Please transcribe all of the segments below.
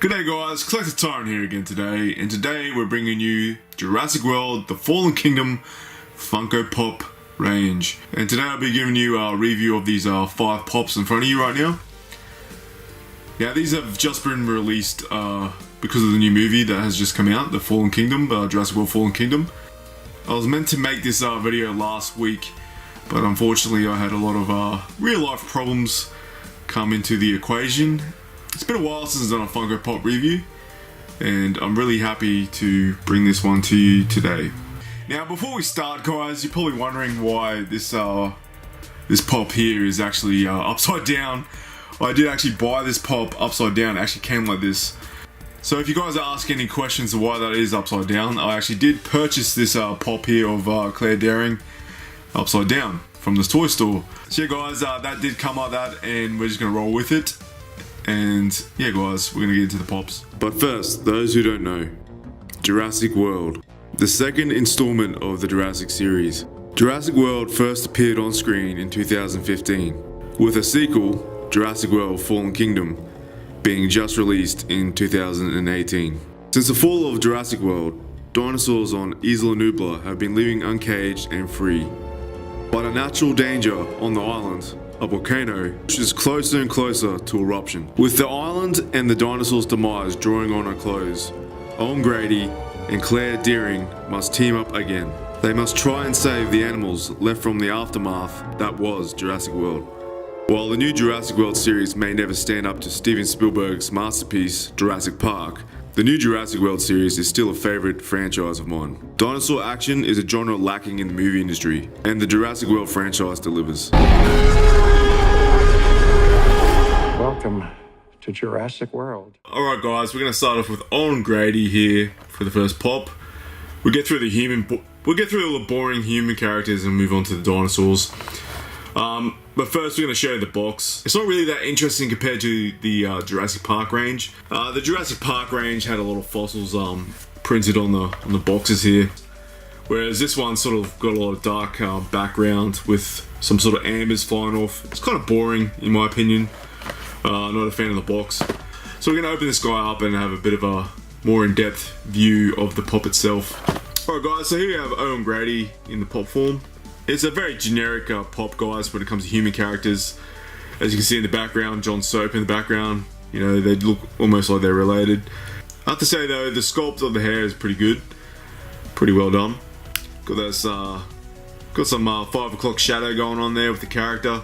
G'day guys, Collector Tyrant here again today, and today we're bringing you Jurassic World, The Fallen Kingdom Funko Pop range. And today I'll be giving you a review of these 5 pops in front of you right now. Yeah, these have just been released because of the new movie that has just come out, The Fallen Kingdom, Jurassic World Fallen Kingdom. I was meant to make this video last week, but unfortunately I had a lot of real life problems come into the equation. It's been a while since I've done a Funko Pop review, and I'm really happy to bring this one to you today. Now before we start guys, you're probably wondering why this pop here is actually upside down. I did actually buy this pop upside down, it actually came like this. So if you guys are asking any questions of why that is upside down, I actually did purchase this pop here of Claire Daring upside down from this toy store. So yeah guys, that did come like that, and we're just gonna roll with it. And yeah guys, we're gonna get into the pops. But first, those who don't know, Jurassic World, the second installment of the Jurassic series. Jurassic World first appeared on screen in 2015, with a sequel, Jurassic World Fallen Kingdom, being just released in 2018. Since the fall of Jurassic World, dinosaurs on Isla Nublar have been living uncaged and free. But a natural danger on the island, a volcano, which is closer and closer to eruption. With the island and the dinosaurs' demise drawing on a close, Owen Grady and Claire Dearing must team up again. They must try and save the animals left from the aftermath that was Jurassic World. While the new Jurassic World series may never stand up to Steven Spielberg's masterpiece, Jurassic Park, the new Jurassic World series is still a favourite franchise of mine. Dinosaur action is a genre lacking in the movie industry, and the Jurassic World franchise delivers. Welcome to Jurassic World. Alright guys, we're going to start off with Owen Grady here for the first pop. We'll get through all the boring human characters and move on to the dinosaurs. But first we're going to show you the box. It's not really that interesting compared to the Jurassic Park range. The Jurassic Park range had a lot of fossils printed on the boxes here, whereas this one sort of got a lot of dark background with some sort of ambers flying off. It's kind of boring in my opinion. Not a fan of the box. So we're going to open this guy up and have a bit of a more in-depth view of the pop itself. Alright guys, so here we have Owen Grady in the pop form. It's a very generic pop guys when it comes to human characters. As you can see in the background, John Soap in the background, you know, they look almost like they're related. I have to say though, the sculpt of the hair is pretty good. Pretty well done. Got those, got some 5 o'clock shadow going on there with the character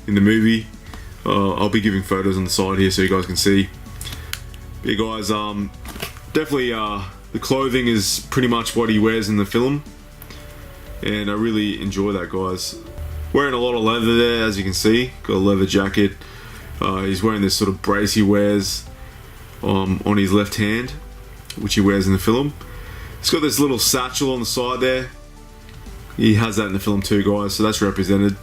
in the movie. I'll be giving photos on the side here so you guys can see. But yeah guys, definitely the clothing is pretty much what he wears in the film. And I really enjoy that guys. Wearing a lot of leather there as you can see. Got a leather jacket. He's wearing this sort of brace he wears on his left hand, which he wears in the film. He's got this little satchel on the side there. He has that in the film too guys, so that's represented.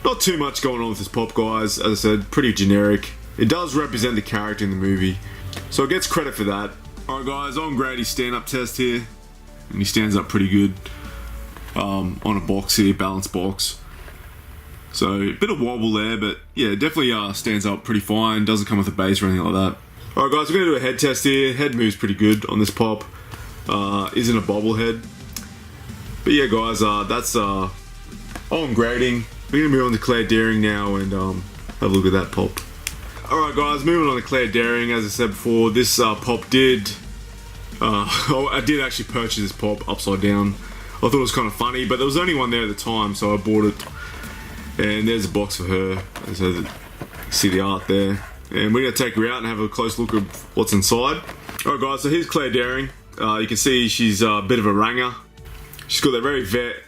Not too much going on with this pop guys, as I said, pretty generic. It does represent the character in the movie, so it gets credit for that. Alright guys, on Grady's stand-up test here, and he stands up pretty good on a box here, balanced box. So a bit of wobble there, but yeah, definitely stands up pretty fine, doesn't come with a base or anything like that. Alright guys, we're going to do a head test here. Head moves pretty good on this pop, isn't a bobblehead. But yeah guys, that's on grading. We're going to move on to Claire Daring now and have a look at that pop. Alright guys, moving on to Claire Daring. As I said before, this pop did... I did actually purchase this pop upside down. I thought it was kind of funny, but there was only one there at the time, so I bought it. And there's a box for her. So you see the art there. And we're going to take her out and have a close look at what's inside. Alright guys, so here's Claire Daring. You can see she's a bit of a ranger. She's got that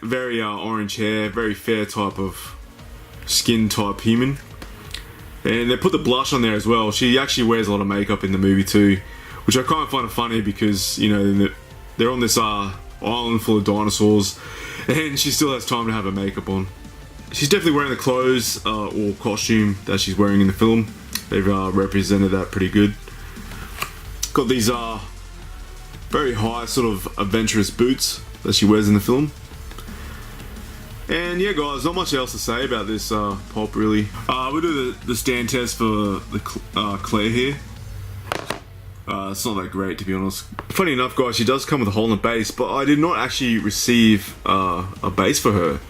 very orange hair, very fair type of skin type human. And they put the blush on there as well. She actually wears a lot of makeup in the movie too, which I kind of find funny because, you know, they're on this island full of dinosaurs and she still has time to have her makeup on. She's definitely wearing the clothes or costume that she's wearing in the film. They've represented that pretty good. Got these very high sort of adventurous boots that she wears in the film. And yeah guys, not much else to say about this pop really. We'll do the stand test for the Claire here. It's not that great, to be honest. Funny enough, guys, she does come with a hole in the base, but I did not actually receive a base for her.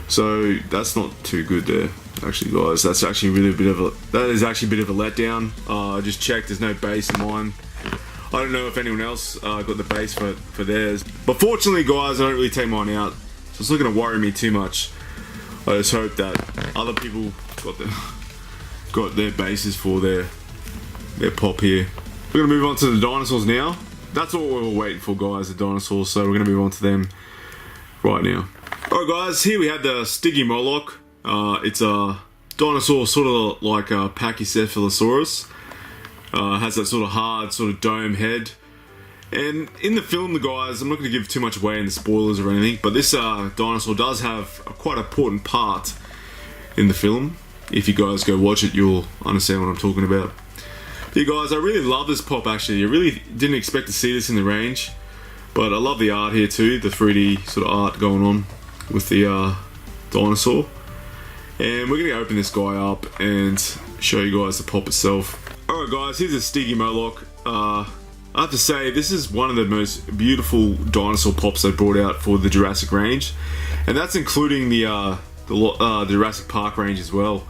So that's not too good there, actually, guys. That's actually really that is actually a bit of a letdown. I just checked, there's no base in mine. I don't know if anyone else got the base for theirs. But fortunately, guys, I don't really take mine out, so it's not going to worry me too much. I just hope that other people got their bases for their pop here. We're going to move on to the dinosaurs now. That's what we were waiting for, guys, the dinosaurs. So we're going to move on to them right now. Alright, guys, here we have the Stigimoloch. It's a dinosaur sort of like a Pachycephalosaurus. Has that sort of hard, sort of dome head. And in the film, the guys, I'm not going to give too much away in the spoilers or anything, but this dinosaur does have a quite important part in the film. If you guys go watch it, you'll understand what I'm talking about. But you guys, I really love this pop, actually. I really didn't expect to see this in the range, but I love the art here too, the 3D sort of art going on with the dinosaur. And we're going to open this guy up and show you guys the pop itself. Alright guys, here's a Stigimoloch. I have to say, this is one of the most beautiful dinosaur pops they brought out for the Jurassic range. And that's including the Jurassic Park range as well.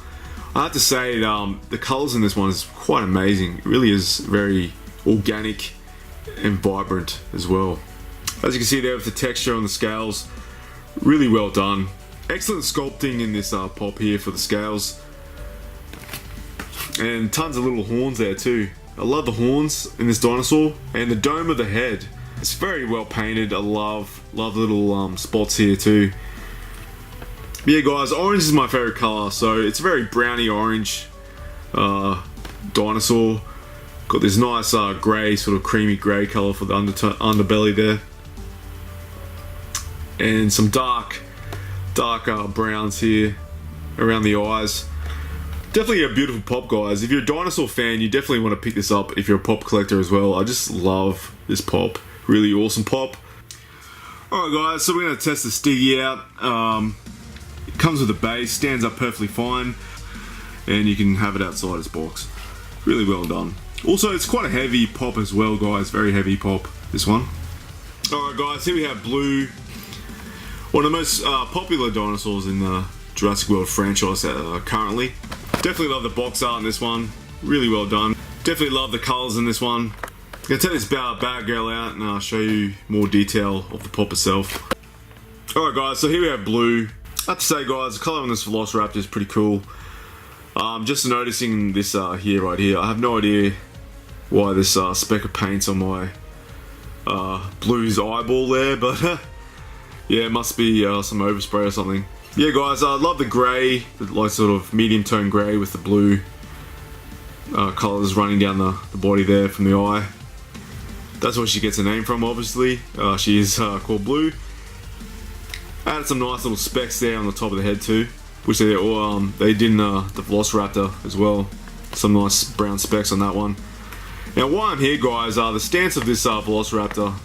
I have to say, the colours in this one is quite amazing. It really is very organic and vibrant as well. As you can see there with the texture on the scales, really well done. Excellent sculpting in this pop here for the scales. And tons of little horns there too. I love the horns in this dinosaur and the dome of the head. It's very well painted. I love the little spots here too. But yeah, guys, orange is my favorite color, so it's a very browny orange dinosaur. Got this nice grey, sort of creamy grey color for the underbelly there, and some dark browns here around the eyes. Definitely a beautiful pop, guys. If you're a dinosaur fan, you definitely want to pick this up if you're a pop collector as well. I just love this pop. Really awesome pop. Alright guys, so we're going to test the Stiggy out. It comes with a base, stands up perfectly fine, and you can have it outside its box. Really well done. Also, it's quite a heavy pop as well, guys. Very heavy pop, this one. Alright guys, here we have Blue. One of the most popular dinosaurs in the Jurassic World franchise currently. Definitely love the box art in this one. Really well done. Definitely love the colours in this one. I'm going to take this bad girl out and I'll show you more detail of the pop itself. Alright guys, so here we have Blue. I have to say, guys, the colour on this Velociraptor is pretty cool. Just noticing this right here. I have no idea why this speck of paint's on my Blue's eyeball there, but yeah, it must be some overspray or something. Yeah, guys, I love the grey, like sort of medium tone grey with the blue colours running down the body there from the eye. That's where she gets her name from, obviously. She is called Blue. Added some nice little specks there on the top of the head too, which they did in the Velociraptor as well. Some nice brown specks on that one. Now, while I'm here, guys, the stance of this Velociraptor.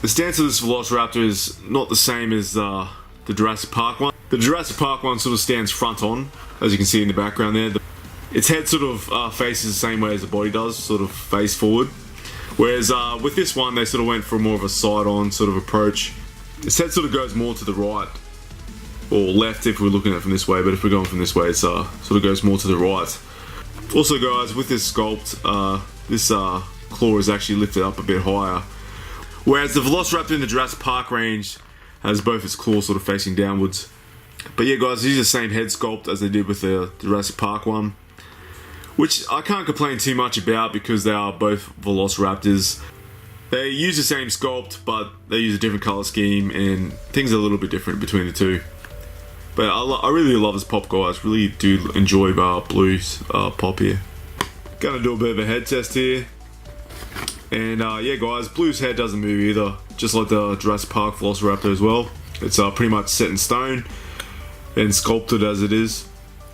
The stance of this Velociraptor is not the same as the Jurassic Park one. The Jurassic Park one sort of stands front on, as you can see in the background there. Its head sort of faces the same way as the body does, sort of face forward. Whereas with this one, they sort of went for more of a side-on sort of approach. Its head sort of goes more to the right, or left if we're looking at it from this way, but if we're going from this way, it sort of goes more to the right. Also, guys, with this sculpt, this claw is actually lifted up a bit higher. Whereas the Velociraptor in the Jurassic Park range has both its claws sort of facing downwards. But yeah, guys, these are the same head sculpt as they did with the Jurassic Park one, which I can't complain too much about because they are both Velociraptors. They use the same sculpt, but they use a different color scheme, and things are a little bit different between the two. But I really love this pop, guys. Really do enjoy Blue's pop here. Gonna do a bit of a head test here. And yeah, guys, Blue's head doesn't move either, just like the Jurassic Park Velociraptor as well. It's pretty much set in stone and sculpted as it is.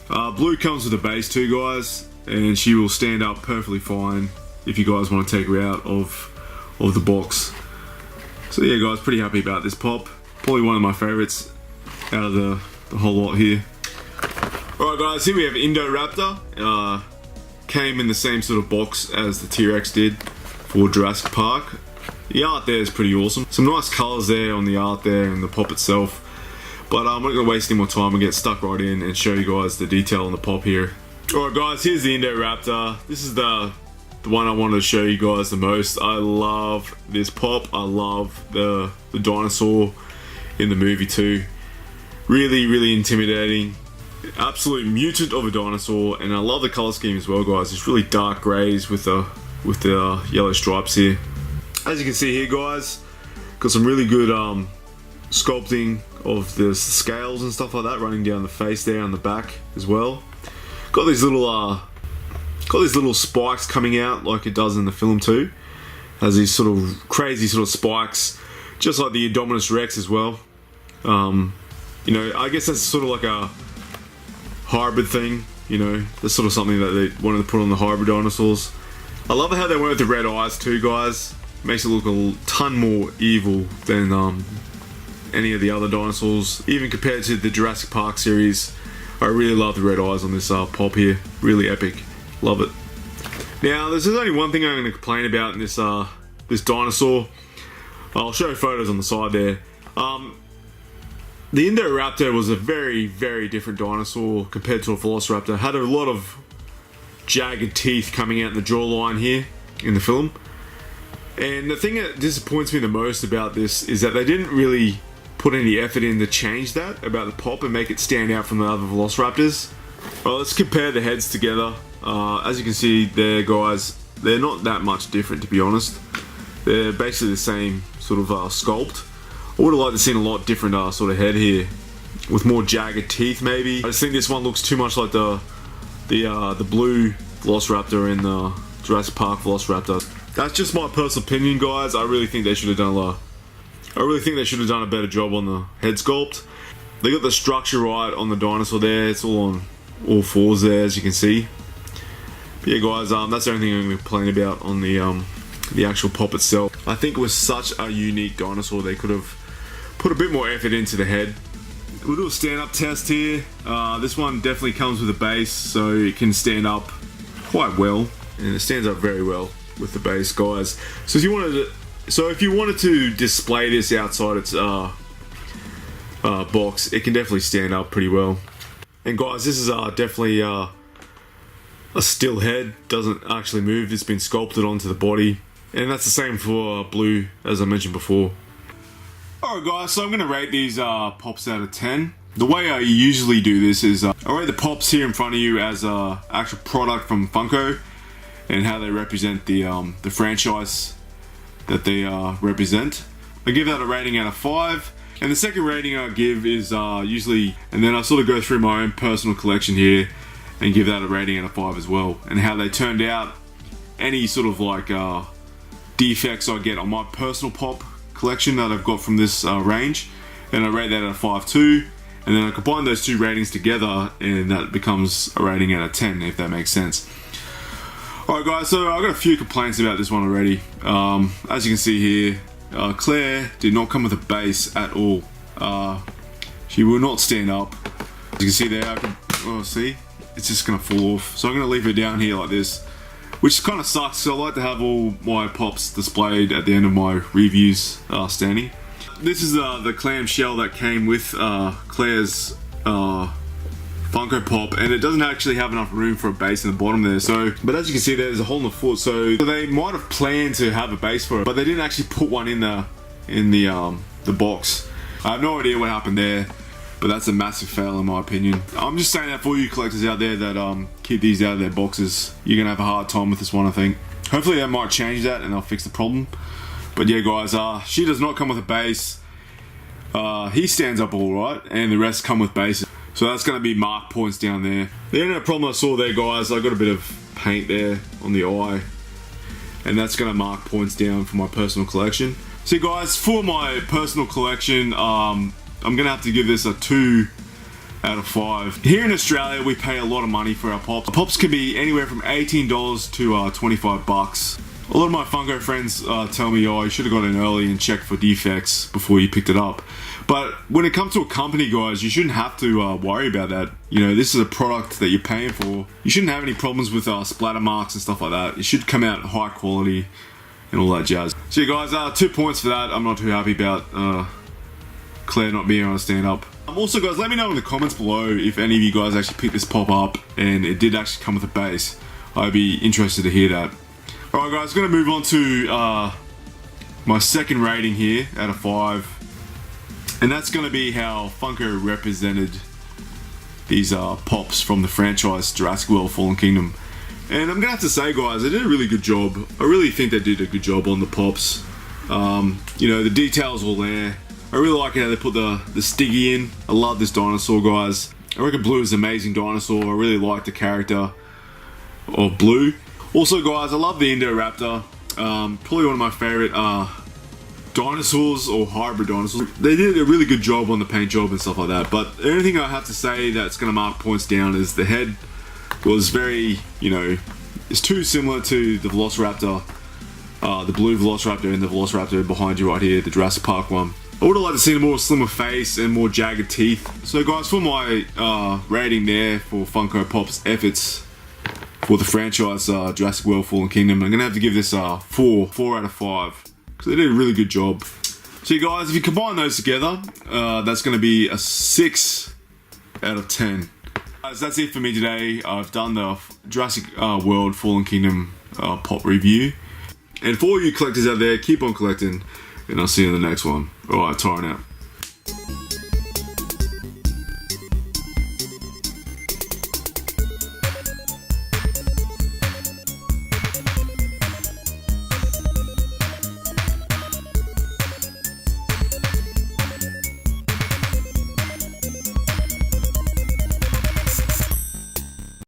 Blue comes with a base too, guys, and she will stand up perfectly fine if you guys want to take her out of the box. So yeah, guys, pretty happy about this pop. Probably one of my favorites out of the whole lot here. Alright guys, here we have Indoraptor. Came in the same sort of box as the T-Rex did. for Jurassic Park. The art there is pretty awesome. Some nice colours there on the art there and the pop itself. But I'm not going to waste any more time and get stuck right in and show you guys the detail on the pop here. Alright guys, here's the Indoraptor. This is the one I wanted to show you guys the most. I love this pop. I love the dinosaur in the movie too. Really, really intimidating. Absolute mutant of a dinosaur, and I love the color scheme as well, guys. It's really dark grays with the yellow stripes here. As you can see here, guys, got some really good sculpting of the scales and stuff like that running down the face there on the back as well. Got these little spikes coming out like it does in the film too. Has these sort of crazy sort of spikes, just like the Indominus Rex as well. You know, I guess that's sort of like a hybrid thing. You know, that's sort of something that they wanted to put on the hybrid dinosaurs. I love how they went with the red eyes too, guys. Makes it look a ton more evil than any of the other dinosaurs, even compared to the Jurassic Park series. I really love the red eyes on this pop here. Really epic. Love it. Now, there's only one thing I'm going to complain about in this this dinosaur. I'll show you photos on the side there. The Indoraptor was a very, very different dinosaur compared to a Velociraptor. Had a lot of jagged teeth coming out in the jawline here in the film. And the thing that disappoints me the most about this is that they didn't really put any effort in to change that about the pop and make it stand out from the other Velociraptors. Well, let's compare the heads together. As you can see there, guys, they're not that much different, to be honest. They're basically the same sort of sculpt. I would have liked to seen a lot different sort of head here, with more jagged teeth maybe. I just think this one looks too much like the blue Velociraptor and the Jurassic Park Velociraptor. That's just my personal opinion, guys. I really think they should have done a better job on the head sculpt. They got the structure right on the dinosaur there. It's all on all fours there, as you can see. But yeah, guys, that's the only thing I'm going to complain about on the actual pop itself. I think it was such a unique dinosaur. They could have put a bit more effort into the head. We'll do a stand-up test here. This one definitely comes with a base, so it can stand up quite well, and it stands up very well with the base, guys. So if you wanted to display this outside its box, it can definitely stand up pretty well. And guys, this is definitely a still head. Doesn't actually move. It's been sculpted onto the body, and that's the same for Blue, as I mentioned before. Alright guys, so I'm going to rate these pops out of 10. The way I usually do this is I rate the pops here in front of you as a actual product from Funko and how they represent the franchise that they represent. I give that a rating out of 5. And the second rating I give is usually, and then I sort of go through my own personal collection here and give that a rating out of 5 as well. And how they turned out, any sort of like defects I get on my personal pop collection that I've got from this range, and I rate that at a 5 too, and then I combine those two ratings together and that becomes a rating out of 10, if that makes sense. Alright guys, so I've got a few complaints about this one already. As you can see here, Claire did not come with a base at all. She will not stand up. As you can see there, see, it's just going to fall off. So I'm going to leave her down here like this, which kind of sucks, so I like to have all my pops displayed at the end of my reviews standing. This is the clamshell that came with Claire's Funko Pop, and it doesn't actually have enough room for a base in the bottom there. So, but as you can see, there's a hole in the foot, so they might have planned to have a base for it, but they didn't actually put one in the box. I have no idea what happened there, but that's a massive fail in my opinion. I'm just saying that for you collectors out there that keep these out of their boxes. You're gonna have a hard time with this one, I think. Hopefully they might change that and they'll fix the problem. But yeah, guys, she does not come with a base. He stands up all right, and the rest come with bases. So that's going to be mark points down there. The only problem I saw there, guys, I got a bit of paint there on the eye, and that's going to mark points down for my personal collection. So guys, for my personal collection, I'm going to have to give this a 2 out of 5. Here in Australia, we pay a lot of money for our pops. Pops can be anywhere from $18 to 25 bucks. A lot of my Funko friends tell me, oh, you should have got in early and checked for defects before you picked it up. But when it comes to a company, guys, you shouldn't have to worry about that. You know, this is a product that you're paying for. You shouldn't have any problems with splatter marks and stuff like that. It should come out high quality and all that jazz. So you guys, 2 points for that. I'm not too happy about Claire not being able to stand up. Also guys, let me know in the comments below if any of you guys actually picked this pop up and it did actually come with a base. I'd be interested to hear that. Alright guys, going to move on to my second rating here out of 5. And that's going to be how Funko represented these pops from the franchise Jurassic World Fallen Kingdom. And I'm going to have to say guys, they did a really good job. I really think they did a good job on the pops. You know, the details were there. I really like how they put the Stiggy in. I love this dinosaur, guys. I reckon Blue is an amazing dinosaur. I really like the character of Blue. Also, guys, I love the Indoraptor. Probably one of my favorite dinosaurs or hybrid dinosaurs. They did a really good job on the paint job and stuff like that. But the only thing I have to say that's going to mark points down is the head was very, you know, it's too similar to the Velociraptor, the blue Velociraptor and the Velociraptor behind you right here, the Jurassic Park one. I would have liked to see a more slimmer face and more jagged teeth. So guys, for my rating there for Funko Pop's efforts for the franchise Jurassic World Fallen Kingdom, I'm going to have to give this 4 out of 5. Because they did a really good job. So you guys, if you combine those together, that's going to be a 6 out of 10. Guys, that's it for me today. I've done the Jurassic World Fallen Kingdom pop review. And for all you collectors out there, keep on collecting. And I'll see you in the next one. Alright, Tyrant out.